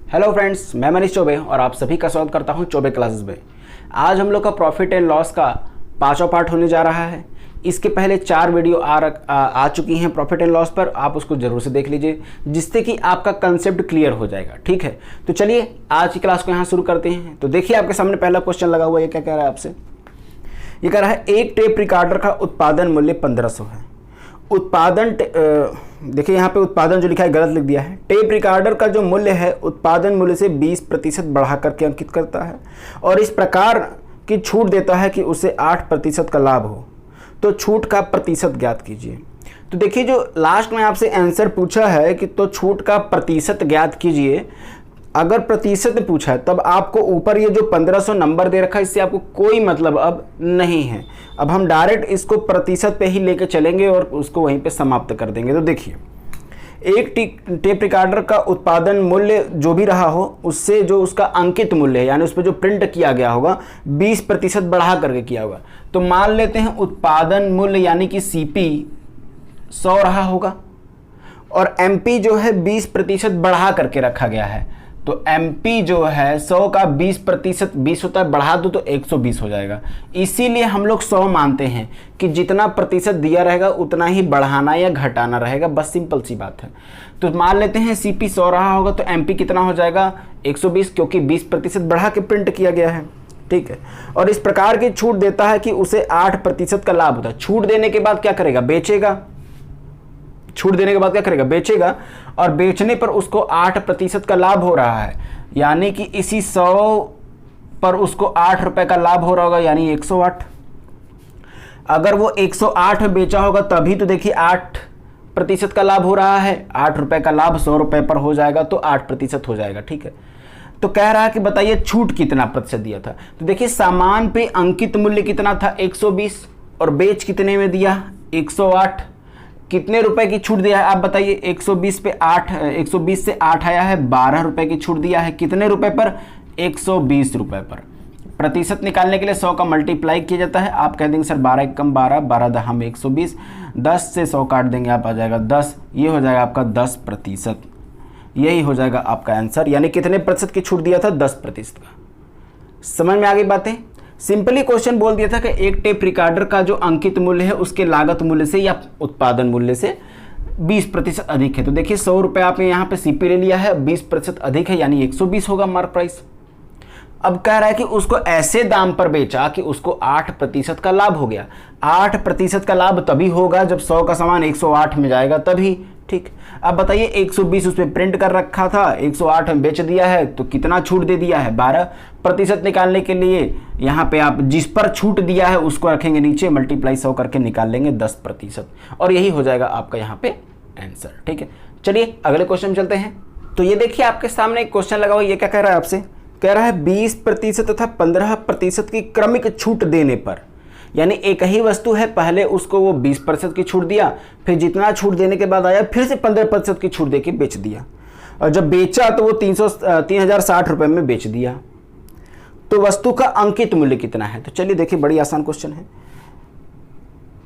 Hello friends, मैं मनीष चौबे और आप सभी का स्वागत करता हूं चौबे क्लासेस में। आज हम लोग का प्रॉफिट एंड लॉस का 5वां पार्ट होने जा रहा है। इसके पहले 4 वीडियो आ चुकी हैं प्रॉफिट एंड लॉस पर, आप उसको जरूर से देख लीजिए जिससे कि आपका कंसेप्ट क्लियर हो जाएगा। ठीक है, तो चलिए आज की क्लास को यहाँ शुरू करते हैं। तो देखिए आपके सामने पहला क्वेश्चन लगा हुआ है। ये क्या कह रहा है आपसे? ये कह रहा है एक टेप रिकॉर्डर का उत्पादन मूल्य 1500 है। उत्पादन देखिए यहाँ पे उत्पादन जो लिखा है गलत लिख दिया है। टेप रिकॉर्डर का जो मूल्य है उत्पादन मूल्य से 20% बढ़ा करके अंकित करता है और इस प्रकार की छूट देता है कि उसे 8% का लाभ हो, तो छूट का प्रतिशत ज्ञात कीजिए। तो देखिए जो लास्ट में आपसे आंसर पूछा है कि तो छूट का प्रतिशत ज्ञात कीजिए, अगर प्रतिशत पूछा है तब आपको ऊपर ये जो 1500 नंबर दे रखा है इससे आपको कोई मतलब अब नहीं है। अब हम डायरेक्ट इसको प्रतिशत पे ही लेके चलेंगे और उसको वहीं पे समाप्त कर देंगे। तो देखिए एक टेप रिकॉर्डर का उत्पादन मूल्य जो भी रहा हो उससे जो उसका अंकित मूल्य है यानी उस पर जो प्रिंट किया गया होगा 20% बढ़ा करके किया होगा। तो मान लेते हैं उत्पादन मूल्य यानी कि CP 100 रहा होगा और MP जो है 20% बढ़ा करके रखा गया है। तो MP जो है 100 का 20% 20 होता है, बढ़ा दो तो 120 हो जाएगा। इसीलिए हम लोग 100 मानते हैं कि जितना प्रतिशत दिया रहेगा उतना ही बढ़ाना या घटाना रहेगा, बस सिंपल सी बात है। तो मान लेते हैं CP 100 रहा होगा तो MP कितना हो जाएगा 120, क्योंकि 20% बढ़ा के प्रिंट किया गया है। ठीक है, और इस प्रकार की छूट देता है कि उसे 8% का लाभ होता है। छूट देने के बाद क्या करेगा? बेचेगा। छूट देने के बाद क्या करेगा? बेचेगा, और बेचने पर उसको 8% का लाभ हो रहा है, यानी कि इसी 100 पर उसको 8 रुपए का लाभ हो रहा होगा, यानी 108। अगर वो 108 बेचा होगा तभी तो देखिए 8% का लाभ हो रहा है। 8 रुपए का लाभ 100 रुपए पर हो जाएगा तो 8% हो जाएगा। ठीक है, तो कह रहा है कि बताइए छूट कितना प्रतिशत दिया था। तो देखिए सामान पे अंकित मूल्य कितना था 120 और बेच कितने में दिया 108। कितने रुपए की छूट दिया है आप बताइए? 120 पे 8, 120 से 8 आया है, 12 रुपए की छूट दिया है। कितने रुपए पर? 120 रुपए पर। प्रतिशत निकालने के लिए 100 का मल्टीप्लाई किया जाता है। आप कह देंगे सर 12 एकम 12, 12 दहा में 120, 10 से 100 काट देंगे आप, आ जाएगा 10। ये हो जाएगा आपका 10%। यही हो जाएगा आपका आंसर, यानी कितने प्रतिशत की छूट दिया था? 10% का। समझ में आ गई बातें? सिंपली क्वेश्चन बोल दिया था कि एक टेप रिकॉर्डर का जो अंकित मूल्य है उसके लागत मूल्य से या उत्पादन मूल्य से 20% अधिक है। तो देखिए 100 रुपये आपने यहाँ पे CP ले लिया है, 20% अधिक है यानी 120 होगा मार्क प्राइस। अब कह रहा है कि उसको ऐसे दाम पर बेचा कि उसको 8% का लाभ हो गया। 8% का लाभ तभी होगा जब 100 का सामान 108 में जाएगा तभी। ठीक, अब बताइए 120 उस पर प्रिंट कर रखा था, 108 में बेच दिया है, तो कितना छूट दे दिया है? 12%। निकालने के लिए यहाँ पे आप जिस पर छूट दिया है उसको रखेंगे नीचे, मल्टीप्लाई 100 करके निकाल लेंगे 10%, और यही हो जाएगा आपका यहाँ पे आंसर। ठीक है, चलिए अगले क्वेश्चन चलते हैं। तो ये देखिए आपके सामने एक क्वेश्चन लगा हुआ, ये क्या कह रहा है आपसे? कह रहा है 20% तथा 15% की क्रमिक छूट देने पर, यानी एक ही वस्तु है, पहले उसको वो 20% की छूट दिया, फिर जितना छूट देने के बाद आया फिर से 15% की छूट देके बेच दिया, और जब बेचा तो वो 3060 रुपये में बेच दिया। तो वस्तु का अंकित मूल्य कितना है? तो चलिए देखिए बड़ी आसान क्वेश्चन है।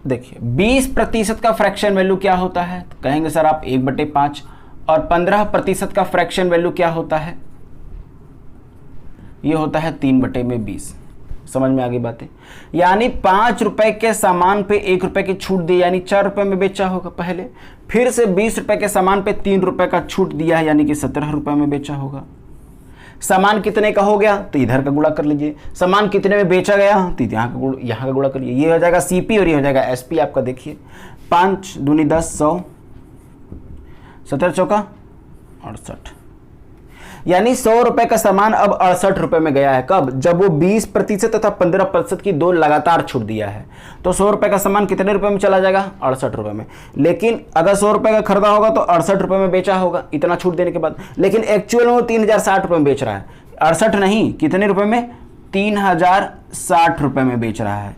देखिए 20% का फ्रैक्शन वैल्यू क्या होता है? तो कहेंगे सर आप 1/5, और 15% का फ्रैक्शन वैल्यू क्या होता है? ये होता है 3/20। समझ में आ गई बातें? यानी 5 रुपए के सामान पे 1 रुपए की छूट दी, यानी 4 रुपए में बेचा होगा पहले, फिर से 20 रुपए के सामान पे 3 रुपए का छूट दिया है, यानी कि 17 रुपए में बेचा होगा। सामान कितने का हो गया? तो इधर का गुणा कर लीजिए। सामान कितने में बेचा गया? तो यहाँ का गुणा कर लीजिए। ये हो जाएगा CP और ये हो जाएगा SP आपका। देखिए 5 दूनी 10, 100, 17 चौका 68, यानी 100 रुपए का सामान अब 68 रुपए में गया है। कब? जब वो 20% तथा 15% की दो लगातार छूट दिया है। तो 100 रुपए का सामान कितने रुपए में चला जाएगा? 68 रुपए में। लेकिन अगर 100 रुपए का खरीदा होगा तो 68 रुपए में बेचा होगा इतना छूट देने के बाद, लेकिन एक्चुअल में वो 3060 रुपए में बेच रहा है। 68 नहीं, कितने रुपए में? 3060 रुपए में बेच रहा है।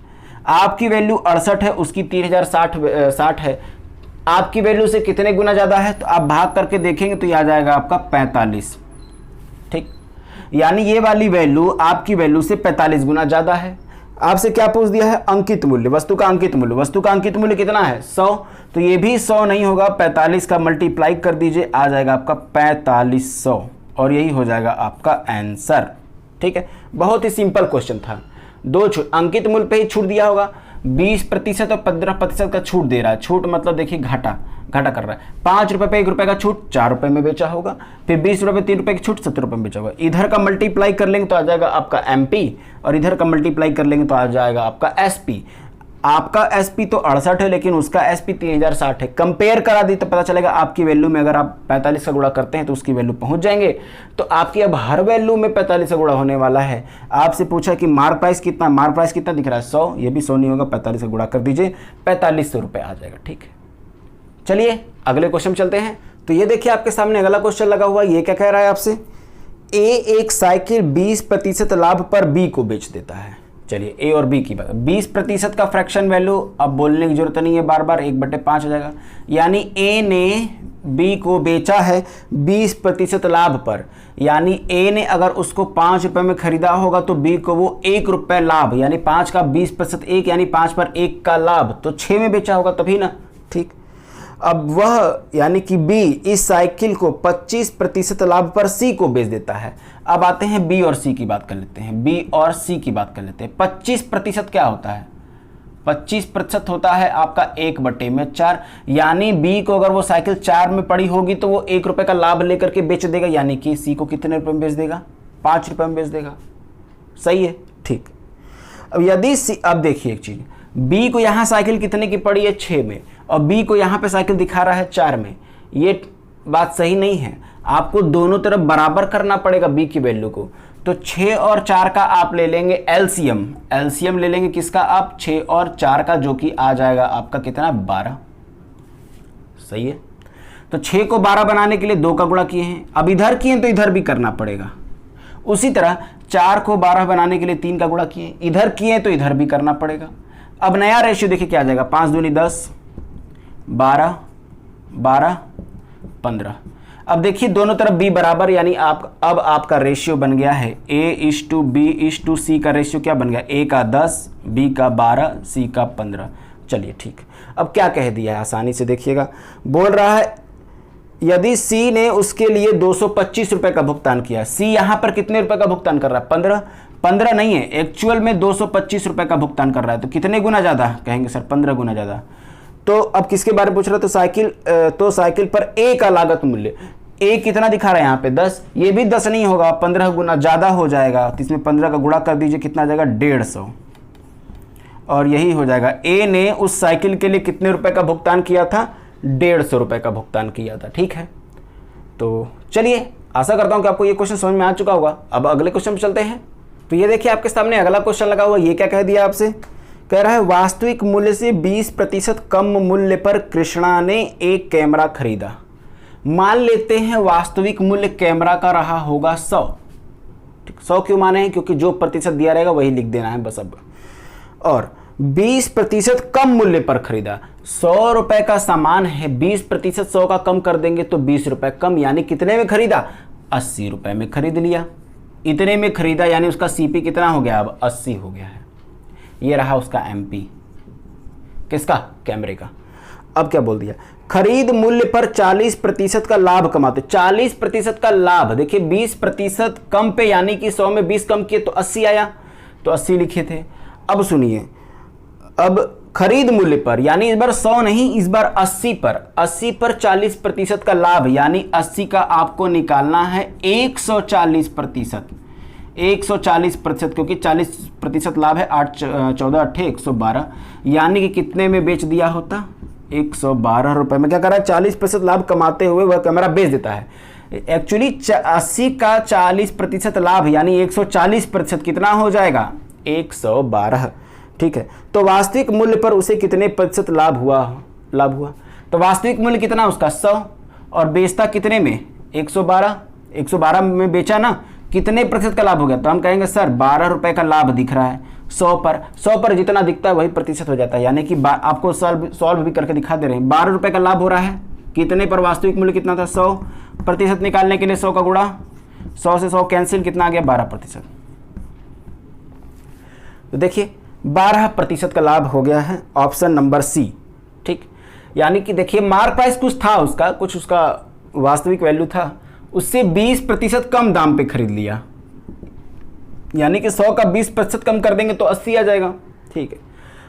आपकी वैल्यू 68 है, उसकी 3060 है। आपकी वैल्यू से कितने गुना ज्यादा है? तो आप भाग करके देखेंगे तो यह आ जाएगा आपका 45। ठीक, यानी ये वाली वैल्यू आपकी वैल्यू से 45 गुना ज्यादा है। आपसे क्या पूछ दिया है? अंकित मूल्य, वस्तु का अंकित मूल्य। वस्तु का अंकित मूल्य कितना है? 100। तो ये भी 100 नहीं होगा, 45 का मल्टीप्लाई कर दीजिए, आ जाएगा आपका 4500। और यही हो जाएगा आपका आंसर। ठीक है, बहुत ही सिंपल क्वेश्चन था। दो छूट, अंकित मूल्य पे ही छूट दिया होगा, 20% और 15% का छूट दे रहा है। छूट मतलब देखिए घाटा कर रहा है। 5 रुपये पे 1 रुपये का छूट 4 रुपये में बेचा होगा, फिर 20 रुपये पे 3 रुपये की छूट 70 रुपये में बेचा होगा। इधर का मल्टीप्लाई कर लेंगे तो आ जाएगा आपका MP, और इधर का मल्टीप्लाई कर लेंगे तो आ जाएगा आपका SP। आपका SP तो 68 है, लेकिन उसका SP 3060 है। कंपेयर करा दी तो पता चलेगा आपकी वैल्यू में, अगर आप 45 का गुणा करते हैं तो उसकी वैल्यू पहुंच जाएंगे। तो आपकी अब हर वैल्यू में 45 का गुणा होने वाला है। आपसे पूछा कि मार्क प्राइस कितना, मार्क प्राइस कितना दिख रहा है 100, ये भी 100 नहीं होगा, 45 का गुणा कर दीजिए, 4500 रुपये आ जाएगा। ठीक है, चलिए अगले क्वेश्चन चलते हैं। तो ये देखिए आपके सामने अगला क्वेश्चन लगा हुआ है। ये क्या कह रहा है आपसे, A एक साइकिल 20% लाभ पर B को बेच देता है। चलिए A और B की बात, 20% का फ्रैक्शन वैल्यू अब बोलने की जरूरत नहीं है, बार बार 1/5 हो जाएगा। यानी A ने B को बेचा है 20% लाभ पर, यानी A ने अगर उसको 5 रुपये में खरीदा होगा तो B को वो 1 रुपये लाभ, यानी 5 का 20% 1, यानी 5 पर 1 का लाभ, तो 6 में बेचा होगा तभी ना। ठीक, अब वह यानी कि B इस साइकिल को 25% लाभ पर C को बेच देता है। अब आते हैं B और C की बात कर लेते हैं। B और C की बात कर लेते हैं। 25% क्या होता है, 25% होता है आपका 1/4, यानी B को अगर वो साइकिल 4 में पड़ी होगी तो वो 1 रुपये का लाभ लेकर के बेच देगा, यानी कि C को कितने रुपये में बेच देगा, 5 रुपये में बेच देगा। सही है, ठीक। अब यदि अब देखिए एक चीज़, B को यहाँ साइकिल कितने की पड़ी है 6 में, और B को यहाँ पे साइकिल दिखा रहा है 4 में, ये बात सही नहीं है। आपको दोनों तरफ बराबर करना पड़ेगा B की वैल्यू को। तो 6 और 4 का आप ले लेंगे एलसीएम ले लेंगे किसका आप, 6 और 4 का, जो कि आ जाएगा आपका कितना 12। सही है, तो 6 को 12 बनाने के लिए 2 का गुणा किए हैं, अब इधर किए तो इधर भी करना पड़ेगा। उसी तरह 4 को 12 बनाने के लिए 3 का गुणा किए, इधर किए तो इधर भी करना पड़ेगा। अब नया रेशियो देखिए क्या आ जाएगा, 5 दूनी 10, 12, 12, 15। अब देखिए दोनों तरफ B बराबर, यानी अब आपका रेशियो बन गया है A/B/C का रेशियो क्या बन गया, A का 10, B का 12, C का 15। चलिए ठीक, अब क्या कह दिया है आसानी से देखिएगा, बोल रहा है यदि C ने उसके लिए 225 रुपये का भुगतान किया। C यहाँ पर कितने रुपए का भुगतान कर रहा है, 15 नहीं है, एक्चुअल में 225 रुपये का भुगतान कर रहा है। तो कितने गुना ज़्यादा, कहेंगे सर 15 गुना ज़्यादा। तो अब किसके बारे में पूछ रहा है, तो साइकिल पर A का लागत मूल्य, A कितना दिखा रहा है यहाँ पे 10, ये भी 10 नहीं होगा, 15 गुना ज़्यादा हो जाएगा। तो इसमें 15 का गुणा कर दीजिए, कितना आ जाएगा 150, और यही हो जाएगा। A ने उस साइकिल के लिए कितने रुपए का भुगतान किया था, 150 रुपये का भुगतान किया था। ठीक है, तो चलिए आशा करता हूँ कि आपको ये क्वेश्चन समझ में आ चुका होगा। अब अगले क्वेश्चन में चलते हैं। तो ये देखिए आपके सामने अगला क्वेश्चन लगा हुआ, ये क्या कह दिया आपसे, कह रहा है वास्तविक मूल्य से 20% कम मूल्य पर कृष्णा ने एक कैमरा खरीदा। मान लेते हैं वास्तविक मूल्य कैमरा का रहा होगा 100। ठीक, 100 क्यों माने हैं, क्योंकि जो प्रतिशत दिया रहेगा वही लिख देना है बस। अब और 20% कम मूल्य पर खरीदा, 100 रुपए का सामान है, 20% 100 का कम कर देंगे तो 20 रुपए कम, यानी कितने में खरीदा, 80 रुपए में खरीद लिया। इतने में खरीदा यानी उसका CP कितना हो गया, अब 80 हो गया है। ये रहा उसका MP, किसका, कैमरे का। अब क्या बोल दिया, खरीद मूल्य पर 40% का लाभ कमाते। 40% का लाभ, देखिए 20% कम पे, यानी कि 100 में 20 कम किए तो 80 आया, तो 80 लिखे थे। अब सुनिए, अब खरीद मूल्य पर, यानी इस बार 100 नहीं, इस बार 80 पर 40% का लाभ, यानी 80 का आपको निकालना है 140%, 140%, क्योंकि 40% लाभ है, 8 14 8 112, यानी कि कितने में बेच दिया होता, 112 रुपये में। क्या कर रहा है, 40% लाभ कमाते हुए वह कैमरा बेच देता है। एक्चुअली 80 का 40% लाभ, यानी 140% कितना हो जाएगा, 112। ठीक है, तो वास्तविक मूल्य पर उसे कितने प्रतिशत लाभ हुआ, तो वास्तविक मूल्य कितना उसका 100, और बेचता कितने में, 112 में बेचा ना, कितने प्रतिशत का लाभ हो गया, तो हम कहेंगे सर 12 रुपये का लाभ दिख रहा है 100 पर जितना दिखता है वही प्रतिशत हो जाता है। यानी कि आपको सॉल्व भी करके दिखा दे रहे हैं, 12 रुपये का लाभ हो रहा है, कितने पर वास्तविक मूल्य कितना था 100, प्रतिशत निकालने के लिए 100 का गुणा, 100 से 100 कैंसिल, कितना आ गया 12%। तो देखिए 12% का लाभ हो गया है, ऑप्शन नंबर C। ठीक, यानी कि देखिए मार्क प्राइस कुछ था उसका, कुछ उसका वास्तविक वैल्यू था, उससे 20% कम दाम पे खरीद लिया, यानी कि 100 का 20% कम कर देंगे तो 80 आ जाएगा। ठीक है,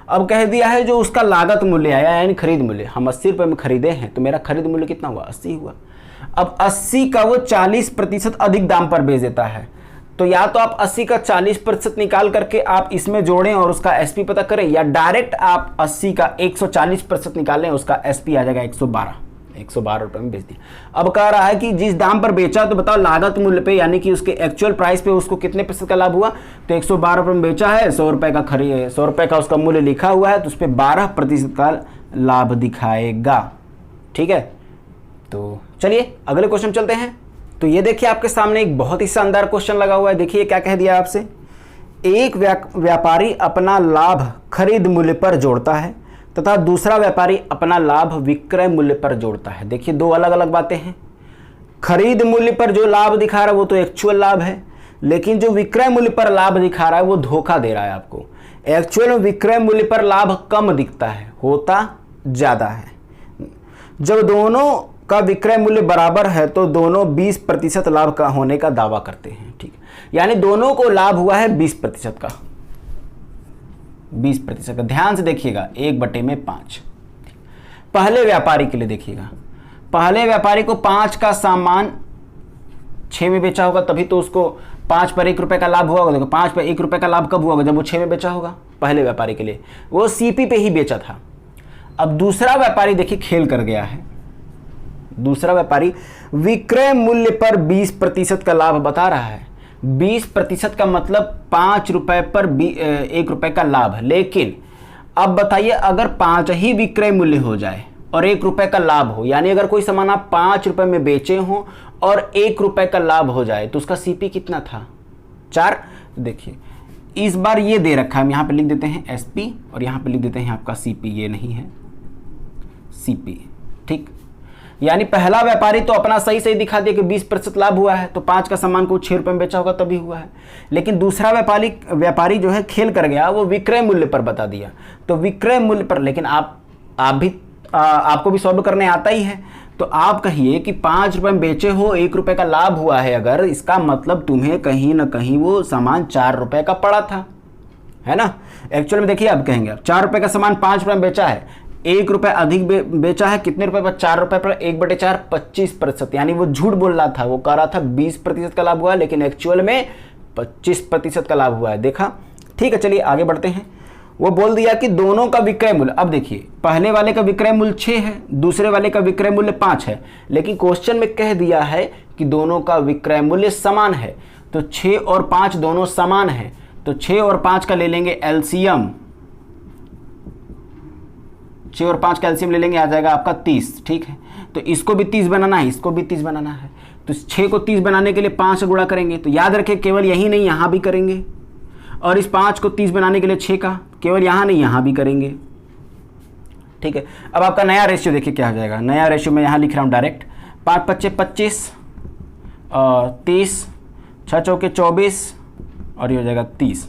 अब कह दिया है जो उसका लागत मूल्य आया यानी खरीद मूल्य, हम 80 रुपये में खरीदे हैं तो मेरा खरीद मूल्य कितना हुआ, 80 हुआ। अब 80 का वो 40% अधिक दाम पर बेच देता है, तो या तो आप 80 का 40% निकाल करके आप इसमें जोड़ें और उसका एसपी पता करें, या डायरेक्ट आप 80 का 140% निकालें, उसका एसपी आ जाएगा 112 रुपये में बेच दिया। अब कह रहा है कि जिस दाम पर बेचा, तो बताओ लागत मूल्य पे यानी कि उसके एक्चुअल प्राइस पे उसको कितने प्रतिशत का लाभ हुआ, तो 112 रुपये में बेचा है, 100 रुपये का 100 रुपये का उसका मूल्य लिखा हुआ है, तो उस पर 12% का लाभ दिखाएगा। ठीक है, तो चलिए अगले क्वेश्चन चलते हैं। तो ये देखिए आपके सामने एक बहुत ही शानदार क्वेश्चन लगा हुआ है। देखिए क्या कह दिया आपसे, एक व्यापारी अपना लाभ खरीद मूल्य पर जोड़ता है तथा दूसरा व्यापारी अपना लाभ विक्रय मूल्य पर जोड़ता है। देखिए दो अलग अलग बातें हैं। खरीद मूल्य पर जो लाभ दिखा रहा है वो तो एक्चुअल लाभ है, लेकिन जो विक्रय मूल्य पर लाभ दिखा रहा है वो धोखा दे रहा है आपको। एक्चुअल में विक्रय मूल्य पर लाभ कम दिखता है, होता ज़्यादा है। जब दोनों का विक्रय मूल्य बराबर है तो दोनों 20% लाभ का होने का दावा करते हैं। ठीक है, यानी दोनों को लाभ हुआ है 20% का, 20% का। ध्यान से देखिएगा, 1/5। पहले व्यापारी के लिए देखिएगा, पहले व्यापारी को 5 का सामान 6 में बेचा होगा, तभी तो उसको 5 पर 1 रुपये का लाभ हुआ होगा। देखो 5 पर 1 रुपये का लाभ कब हुआ होगा, जब वो 6 में बेचा होगा। पहले व्यापारी के लिए वो सीपी पे ही बेचा था। अब दूसरा व्यापारी देखिए खेल कर गया है। दूसरा व्यापारी विक्रय मूल्य पर 20% का लाभ बता रहा है। 20% का मतलब 5 रुपए पर 1 रुपये का लाभ। लेकिन अब बताइए, अगर 5 ही विक्रय मूल्य हो जाए और 1 रुपये का लाभ हो, यानी अगर कोई सामान आप 5 रुपये में बेचे हो और 1 रुपये का लाभ हो जाए, तो उसका सीपी कितना था, 4। देखिए इस बार ये दे रखा है, हम यहाँ पे लिख देते हैं एसपी और यहाँ पे लिख देते हैं आपका सीपी, ये नहीं है सीपी। ठीक, यानी पहला व्यापारी तो अपना सही सही दिखा दिया कि 20% लाभ हुआ है, तो 5 का सामान को 6 रुपये में बेचा होगा तभी हुआ है। लेकिन दूसरा व्यापारी जो है खेल कर गया, वो विक्रय मूल्य पर बता दिया। तो विक्रय मूल्य पर, लेकिन आपको भी सॉल्व करने आता ही है, तो आप कहिए कि 5 रुपये में बेचे हो, 1 रुपये का लाभ हुआ है, अगर इसका मतलब तुम्हें कहीं ना कहीं वो सामान 4 रुपये का पड़ा था, है ना। एक्चुअल में देखिए, अब कहेंगे 4 रुपये का सामान 5 रुपये में बेचा है, 1 रुपये अधिक बेचा है, कितने रुपए पर, 4 रुपये पर 1/4, 25%। यानी वो झूठ बोल रहा था, वो कह रहा था 20% का लाभ हुआ है, लेकिन एक्चुअल में 25% का लाभ हुआ है। देखा, ठीक है, चलिए आगे बढ़ते हैं। वो बोल दिया कि दोनों का विक्रय मूल्य, अब देखिए पहले वाले का विक्रय मूल्य 6 है, दूसरे वाले का विक्रय मूल्य 5 है, लेकिन क्वेश्चन में कह दिया है कि दोनों का विक्रय मूल्य समान है। तो 6 और 5 दोनों समान है, तो 6 और 5 का ले लेंगे एलसीएम, 6 और 5 का एलसीएम ले लेंगे, आ जाएगा आपका 30। ठीक है, तो इसको भी 30 बनाना है, इसको भी 30 बनाना है, तो 6 को 30 बनाने के लिए 5 से गुणा करेंगे। तो याद रखें, केवल यही नहीं यहाँ भी करेंगे, और इस 5 को 30 बनाने के लिए 6 का केवल यहाँ नहीं यहाँ भी करेंगे। ठीक है, अब आपका नया रेशियो देखिए क्या हो जाएगा। नया रेशियो मैं यहाँ लिख रहा हूँ डायरेक्ट, 5 × 5 = 25 और 30, 6 × 4 = 24 और ये हो जाएगा 30।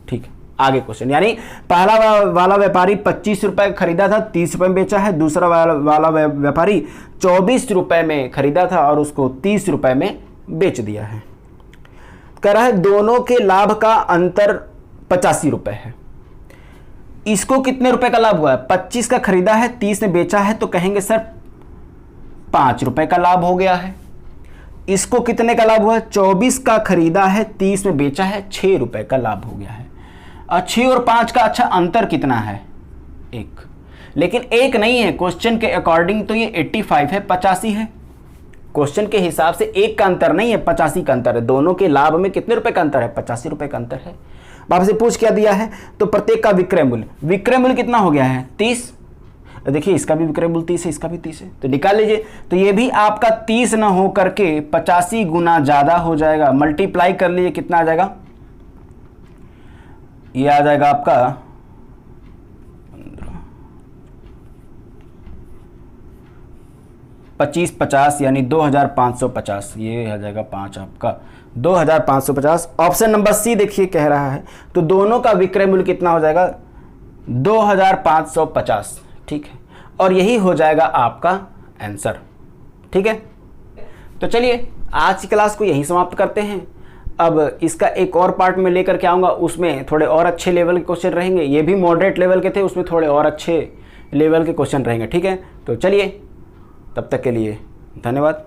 ठीक है, आगे क्वेश्चन, यानी पहला वाला व्यापारी 25 रुपये खरीदा था, 30 रुपये में बेचा है। दूसरा वाला व्यापारी 24 रुपये में खरीदा था और उसको 30 रुपये में बेच दिया है। कह रहा है दोनों के लाभ का अंतर 85 रुपये है। इसको कितने रुपए का लाभ हुआ है, 25 का खरीदा है, 30 में बेचा है, तो कहेंगे सर 5 रुपये का लाभ हो गया है। इसको कितने का लाभ हुआ है, 24 का खरीदा है, 30 में बेचा है, 6 रुपये का लाभ हो गया है। 6 और 5 का अच्छा अंतर कितना है, 1। लेकिन 1 नहीं है, क्वेश्चन के अकॉर्डिंग तो ये 85 है, 85 है। क्वेश्चन के हिसाब से 1 का अंतर नहीं है, 85 का अंतर है। दोनों के लाभ में कितने रुपए का अंतर है, 85 रुपये का अंतर है। आपसे पूछ क्या दिया है, तो प्रत्येक का विक्रय मूल्य कितना हो गया है, 30। देखिए इसका भी विक्रय मूल्य 30 है, इसका भी 30 है, तो निकाल लीजिए। तो ये भी आपका 30 ना हो करके 85 गुना ज़्यादा हो जाएगा। मल्टीप्लाई कर लीजिए, कितना आ जाएगा, ये आ जाएगा आपका 25 50 यानी 2550, ये आ जाएगा 5 आपका 2550। ऑप्शन नंबर सी देखिए कह रहा है, तो दोनों का विक्रय मूल्य कितना हो जाएगा, 2550। ठीक है, और यही हो जाएगा आपका आंसर। ठीक है, तो चलिए आज की क्लास को यहीं समाप्त करते हैं। अब इसका एक और पार्ट में लेकर के आऊँगा, उसमें थोड़े और अच्छे लेवल के क्वेश्चन रहेंगे। ये भी मॉडरेट लेवल के थे, उसमें थोड़े और अच्छे लेवल के क्वेश्चन रहेंगे। ठीक है, तो चलिए, तब तक के लिए धन्यवाद।